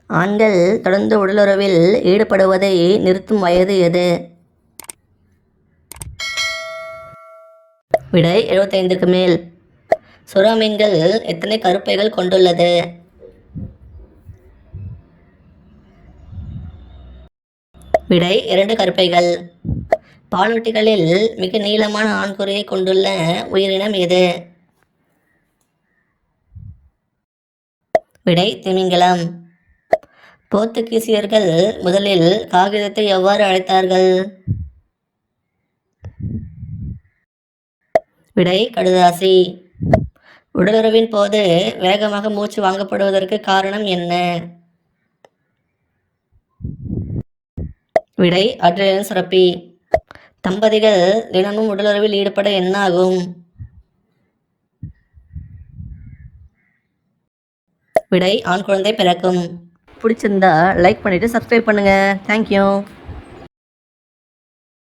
ஆண்கள் தொடர்ந்து உடலுறவில் ஈடுபடுவதை நிறுத்தும் வயது எது? விடை 75க்கு மேல். சுறா மீன்கள் எத்தனை கருப்பைகள் கொண்டுள்ளது? விடை 2 கருப்பைகள். பாலூட்டிகளில் மிக நீளமான ஆண்குறியை கொண்டுள்ள உயிரினம் எது? விடை திமிங்கலம். போர்த்துகீசியர்கள் முதலில் காகிதத்தை எவ்வாறு அழைத்தார்கள்? விடை கடுதாசி. உடலுறவின் போது வேகமாக மூச்சு வாங்கப்படுவதற்கு காரணம் என்ன? விடை அட்ரினலின் சுரப்பி. தம்பதிகள் தினமும் உடலுறவில் ஈடுபட என்ன ஆகும்? விடை ஆண் குழந்தை பிறக்கும். பிடிச்சிருந்தா லைக் பண்ணிட்டு சப்ஸ்கிரைப் பண்ணுங்க. தேங்க்யூ.